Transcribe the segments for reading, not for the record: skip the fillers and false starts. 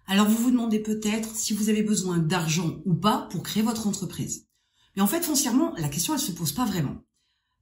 Alors vous vous demandez peut-être si vous avez besoin d'argent ou pas pour créer votre entreprise. Mais en fait, foncièrement, la question elle se pose pas vraiment.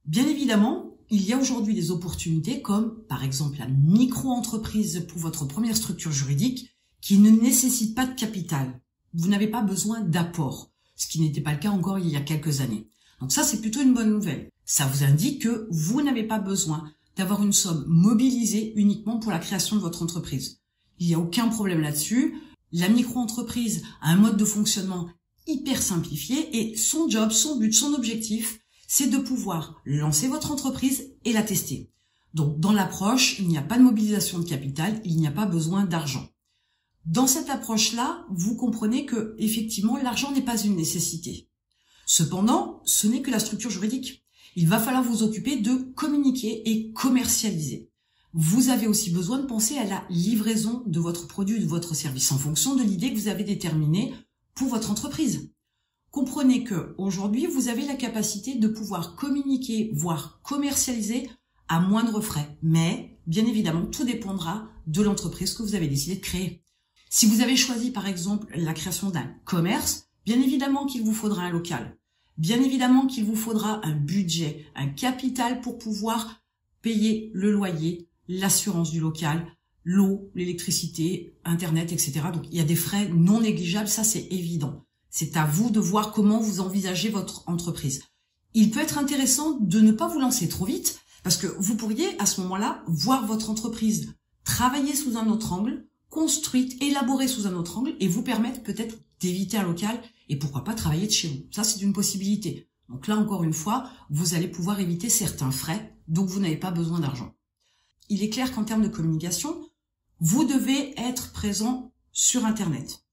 Bien évidemment, il y a aujourd'hui des opportunités comme par exemple la micro-entreprise pour votre première structure juridique qui ne nécessite pas de capital. Vous n'avez pas besoin d'apport, ce qui n'était pas le cas encore il y a quelques années. Donc ça, c'est plutôt une bonne nouvelle. Ça vous indique que vous n'avez pas besoin d'avoir une somme mobilisée uniquement pour la création de votre entreprise. Il n'y a aucun problème là-dessus. La micro-entreprise a un mode de fonctionnement hyper simplifié et son job, son but, son objectif, c'est de pouvoir lancer votre entreprise et la tester. Donc, dans l'approche, il n'y a pas de mobilisation de capital, il n'y a pas besoin d'argent. Dans cette approche-là, vous comprenez que, effectivement, l'argent n'est pas une nécessité. Cependant, ce n'est que la structure juridique. Il va falloir vous occuper de communiquer et commercialiser. Vous avez aussi besoin de penser à la livraison de votre produit, de votre service en fonction de l'idée que vous avez déterminée pour votre entreprise. Comprenez que aujourd'hui, vous avez la capacité de pouvoir communiquer, voire commercialiser à moindre frais. Mais, bien évidemment, tout dépendra de l'entreprise que vous avez décidé de créer. Si vous avez choisi, par exemple, la création d'un commerce, bien évidemment qu'il vous faudra un local. Bien évidemment qu'il vous faudra un budget, un capital pour pouvoir payer le loyer, l'assurance du local, l'eau, l'électricité, Internet, etc. Donc, il y a des frais non négligeables, ça c'est évident. C'est à vous de voir comment vous envisagez votre entreprise. Il peut être intéressant de ne pas vous lancer trop vite parce que vous pourriez à ce moment-là voir votre entreprise travailler sous un autre angle, construite, élaborée sous un autre angle et vous permettre peut-être d'éviter un local et pourquoi pas travailler de chez vous. Ça, c'est une possibilité. Donc là, encore une fois, vous allez pouvoir éviter certains frais, donc vous n'avez pas besoin d'argent. Il est clair qu'en termes de communication, vous devez être présent sur Internet.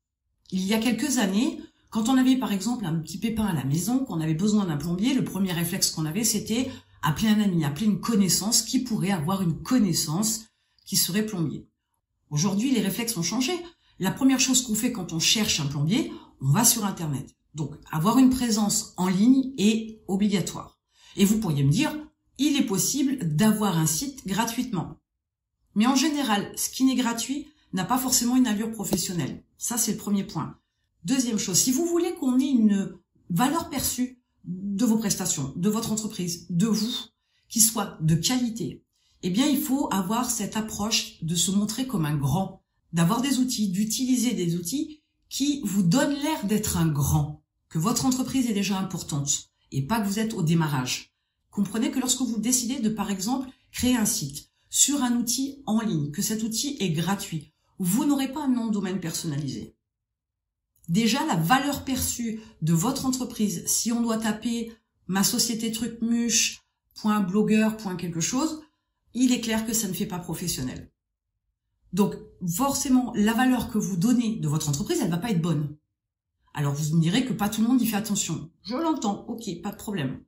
Il y a quelques années, quand on avait par exemple un petit pépin à la maison, qu'on avait besoin d'un plombier, le premier réflexe qu'on avait, c'était appeler un ami, appeler une connaissance qui pourrait avoir une connaissance qui serait plombier. Aujourd'hui, les réflexes ont changé. La première chose qu'on fait quand on cherche un plombier, on va sur Internet. Donc, avoir une présence en ligne est obligatoire. Et vous pourriez me dire, il est possible d'avoir un site gratuitement. Mais en général, ce qui n'est gratuit n'a pas forcément une allure professionnelle. Ça, c'est le premier point. Deuxième chose, si vous voulez qu'on ait une valeur perçue de vos prestations, de votre entreprise, de vous, qui soit de qualité, eh bien, il faut avoir cette approche de se montrer comme un grand, d'avoir des outils, d'utiliser des outils qui vous donnent l'air d'être un grand, que votre entreprise est déjà importante et pas que vous êtes au démarrage. Comprenez que lorsque vous décidez de, par exemple, créer un site sur un outil en ligne, que cet outil est gratuit, vous n'aurez pas un nom de domaine personnalisé. Déjà, la valeur perçue de votre entreprise, si on doit taper ma société trucmuche, .blogueur, quelque chose, il est clair que ça ne fait pas professionnel. Donc, forcément, la valeur que vous donnez de votre entreprise, elle va pas être bonne. Alors, vous me direz que pas tout le monde y fait attention. Je l'entends, ok, pas de problème.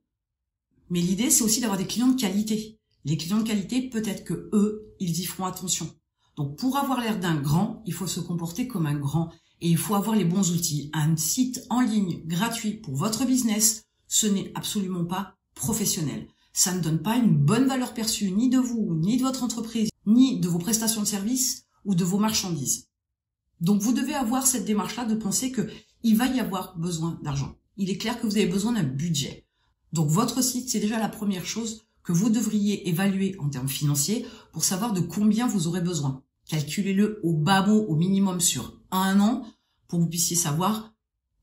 Mais l'idée, c'est aussi d'avoir des clients de qualité. Les clients de qualité, peut-être que eux, ils y feront attention. Donc, pour avoir l'air d'un grand, il faut se comporter comme un grand. Et il faut avoir les bons outils. Un site en ligne gratuit pour votre business, ce n'est absolument pas professionnel. Ça ne donne pas une bonne valeur perçue ni de vous, ni de votre entreprise, ni de vos prestations de services ou de vos marchandises. Donc, vous devez avoir cette démarche-là de penser que il va y avoir besoin d'argent. Il est clair que vous avez besoin d'un budget. Donc, votre site, c'est déjà la première chose que vous devriez évaluer en termes financiers pour savoir de combien vous aurez besoin. Calculez-le au bas mot, au minimum sur un an pour que vous puissiez savoir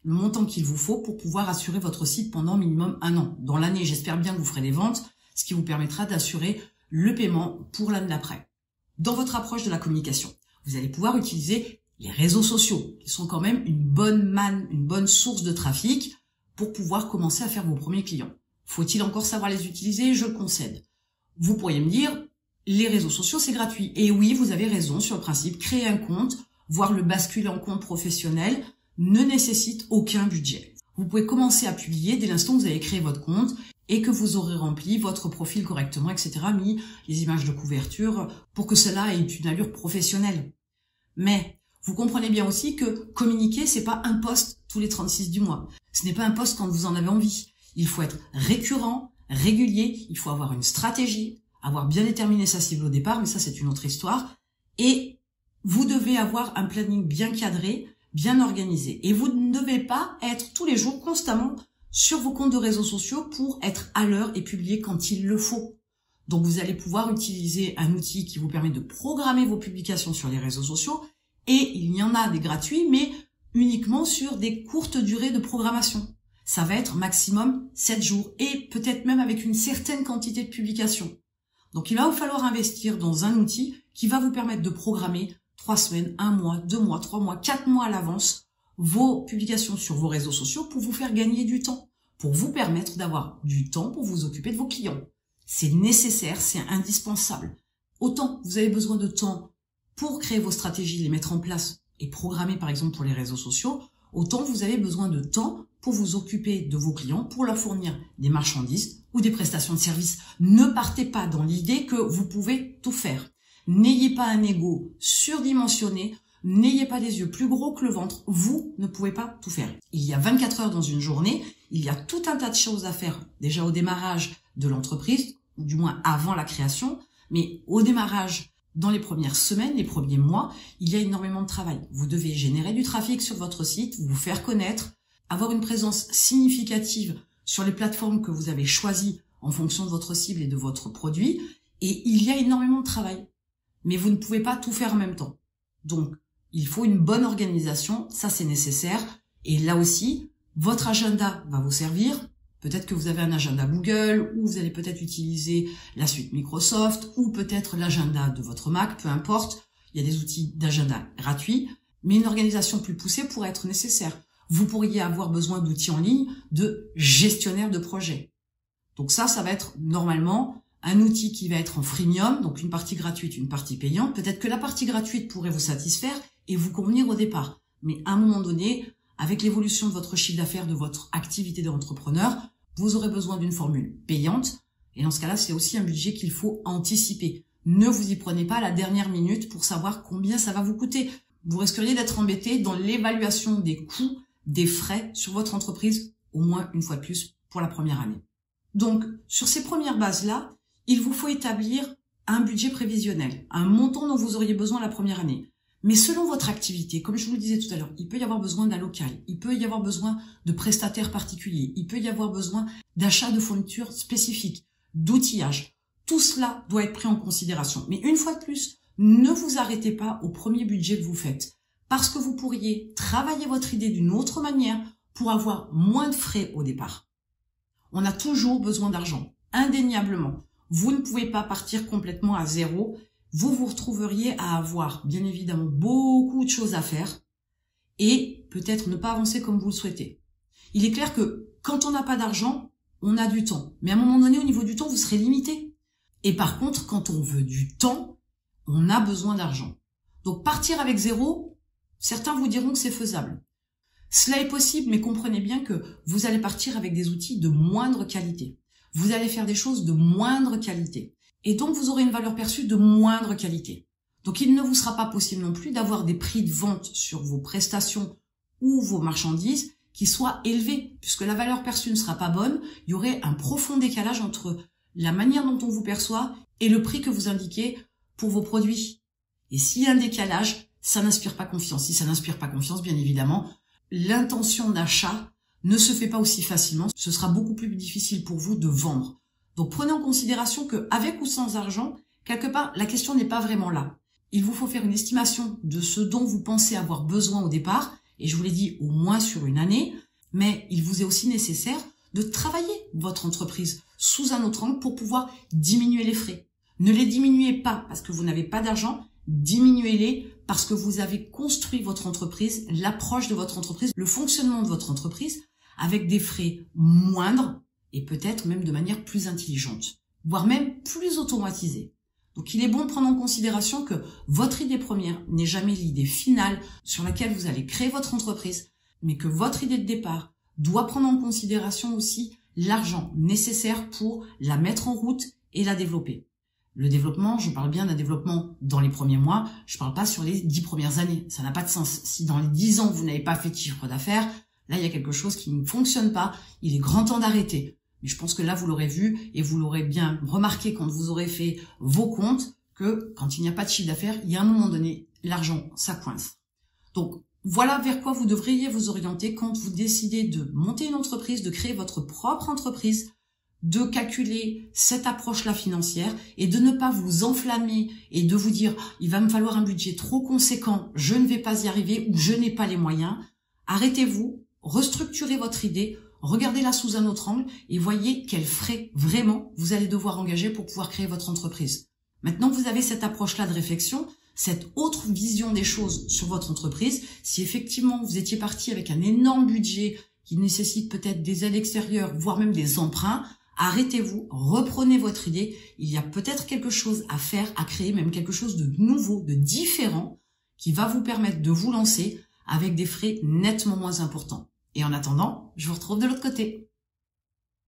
le montant qu'il vous faut pour pouvoir assurer votre site pendant minimum un an. Dans l'année, j'espère bien que vous ferez des ventes, ce qui vous permettra d'assurer le paiement pour l'année d'après. Dans votre approche de la communication, vous allez pouvoir utiliser les réseaux sociaux, qui sont quand même une bonne manne, une bonne source de trafic pour pouvoir commencer à faire vos premiers clients. Faut-il encore savoir les utiliser? Je le concède. Vous pourriez me dire, les réseaux sociaux, c'est gratuit. Et oui, vous avez raison sur le principe, créer un compte, voire le basculer en compte professionnel, ne nécessite aucun budget. Vous pouvez commencer à publier dès l'instant où vous avez créé votre compte et que vous aurez rempli votre profil correctement, etc., mis les images de couverture pour que cela ait une allure professionnelle. Mais vous comprenez bien aussi que communiquer, c'est pas un post tous les 36 du mois. Ce n'est pas un post quand vous en avez envie. Il faut être récurrent, régulier, il faut avoir une stratégie, avoir bien déterminé sa cible au départ, mais ça c'est une autre histoire, et Vous devez avoir un planning bien cadré, bien organisé. Et vous ne devez pas être tous les jours constamment sur vos comptes de réseaux sociaux pour être à l'heure et publier quand il le faut. Donc vous allez pouvoir utiliser un outil qui vous permet de programmer vos publications sur les réseaux sociaux. Et il y en a des gratuits, mais uniquement sur des courtes durées de programmation. Ça va être maximum 7 jours et peut-être même avec une certaine quantité de publications. Donc il va vous falloir investir dans un outil qui va vous permettre de programmer 3 semaines, 1 mois, 2 mois, 3 mois, 4 mois à l'avance vos publications sur vos réseaux sociaux pour vous faire gagner du temps, pour vous permettre d'avoir du temps pour vous occuper de vos clients. C'est nécessaire, c'est indispensable. Autant vous avez besoin de temps pour créer vos stratégies, les mettre en place et programmer par exemple pour les réseaux sociaux, autant vous avez besoin de temps pour vous occuper de vos clients, pour leur fournir des marchandises ou des prestations de services. Ne partez pas dans l'idée que vous pouvez tout faire. N'ayez pas un ego surdimensionné, n'ayez pas les yeux plus gros que le ventre, vous ne pouvez pas tout faire. Il y a 24 heures dans une journée, il y a tout un tas de choses à faire, déjà au démarrage de l'entreprise, ou du moins avant la création, mais au démarrage, dans les premières semaines, les premiers mois, il y a énormément de travail. Vous devez générer du trafic sur votre site, vous faire connaître, avoir une présence significative sur les plateformes que vous avez choisies en fonction de votre cible et de votre produit, et il y a énormément de travail. Mais vous ne pouvez pas tout faire en même temps. Donc, il faut une bonne organisation, ça c'est nécessaire. Et là aussi, votre agenda va vous servir. Peut-être que vous avez un agenda Google, ou vous allez peut-être utiliser la suite Microsoft, ou peut-être l'agenda de votre Mac, peu importe. Il y a des outils d'agenda gratuits, mais une organisation plus poussée pourrait être nécessaire. Vous pourriez avoir besoin d'outils en ligne de gestionnaire de projet. Donc ça va être normalement un outil qui va être en freemium, donc une partie gratuite, une partie payante. Peut-être que la partie gratuite pourrait vous satisfaire et vous convenir au départ. Mais à un moment donné, avec l'évolution de votre chiffre d'affaires, de votre activité d'entrepreneur, vous aurez besoin d'une formule payante. Et dans ce cas-là, c'est aussi un budget qu'il faut anticiper. Ne vous y prenez pas à la dernière minute pour savoir combien ça va vous coûter. Vous risqueriez d'être embêté dans l'évaluation des coûts, des frais sur votre entreprise, au moins une fois de plus pour la première année. Donc, sur ces premières bases-là, il vous faut établir un budget prévisionnel, un montant dont vous auriez besoin la première année. Mais selon votre activité, comme je vous le disais tout à l'heure, il peut y avoir besoin d'un local, il peut y avoir besoin de prestataires particuliers, il peut y avoir besoin d'achat de fournitures spécifiques, d'outillage. Tout cela doit être pris en considération. Mais une fois de plus, ne vous arrêtez pas au premier budget que vous faites, parce que vous pourriez travailler votre idée d'une autre manière pour avoir moins de frais au départ. On a toujours besoin d'argent, indéniablement. Vous ne pouvez pas partir complètement à zéro. Vous vous retrouveriez à avoir, bien évidemment, beaucoup de choses à faire et peut-être ne pas avancer comme vous le souhaitez. Il est clair que quand on n'a pas d'argent, on a du temps. Mais à un moment donné, au niveau du temps, vous serez limité. Et par contre, quand on veut du temps, on a besoin d'argent. Donc partir avec zéro, certains vous diront que c'est faisable. Cela est possible, mais comprenez bien que vous allez partir avec des outils de moindre qualité. Vous allez faire des choses de moindre qualité. Et donc, vous aurez une valeur perçue de moindre qualité. Donc, il ne vous sera pas possible non plus d'avoir des prix de vente sur vos prestations ou vos marchandises qui soient élevés, puisque la valeur perçue ne sera pas bonne. Il y aurait un profond décalage entre la manière dont on vous perçoit et le prix que vous indiquez pour vos produits. Et s'il y a un décalage, ça n'inspire pas confiance. Si ça n'inspire pas confiance, bien évidemment, l'intention d'achat ne se fait pas aussi facilement. Ce sera beaucoup plus difficile pour vous de vendre. Donc prenez en considération que avec ou sans argent, quelque part, la question n'est pas vraiment là. Il vous faut faire une estimation de ce dont vous pensez avoir besoin au départ, et je vous l'ai dit au moins sur une année, mais il vous est aussi nécessaire de travailler votre entreprise sous un autre angle pour pouvoir diminuer les frais. Ne les diminuez pas parce que vous n'avez pas d'argent, diminuez-les parce que vous avez construit votre entreprise, l'approche de votre entreprise, le fonctionnement de votre entreprise avec des frais moindres et peut-être même de manière plus intelligente, voire même plus automatisée. Donc il est bon de prendre en considération que votre idée première n'est jamais l'idée finale sur laquelle vous allez créer votre entreprise, mais que votre idée de départ doit prendre en considération aussi l'argent nécessaire pour la mettre en route et la développer. Le développement, je parle bien d'un développement dans les premiers mois, je parle pas sur les 10 premières années, ça n'a pas de sens. Si dans les 10 ans vous n'avez pas fait de chiffre d'affaires, là il y a quelque chose qui ne fonctionne pas, il est grand temps d'arrêter. Mais je pense que là vous l'aurez vu et vous l'aurez bien remarqué quand vous aurez fait vos comptes, que quand il n'y a pas de chiffre d'affaires, il y a un moment donné, l'argent, ça coince. Donc, voilà vers quoi vous devriez vous orienter quand vous décidez de monter une entreprise, de créer votre propre entreprise, de calculer cette approche-là financière et de ne pas vous enflammer et de vous dire « il va me falloir un budget trop conséquent, je ne vais pas y arriver ou je n'ai pas les moyens ». Arrêtez-vous, restructurez votre idée, regardez-la sous un autre angle et voyez quels frais vraiment vous allez devoir engager pour pouvoir créer votre entreprise. Maintenant que vous avez cette approche-là de réflexion, cette autre vision des choses sur votre entreprise, si effectivement vous étiez parti avec un énorme budget qui nécessite peut-être des aides extérieures, voire même des emprunts, arrêtez-vous, reprenez votre idée. Il y a peut-être quelque chose à faire, à créer, même quelque chose de nouveau, de différent, qui va vous permettre de vous lancer avec des frais nettement moins importants. Et en attendant, je vous retrouve de l'autre côté.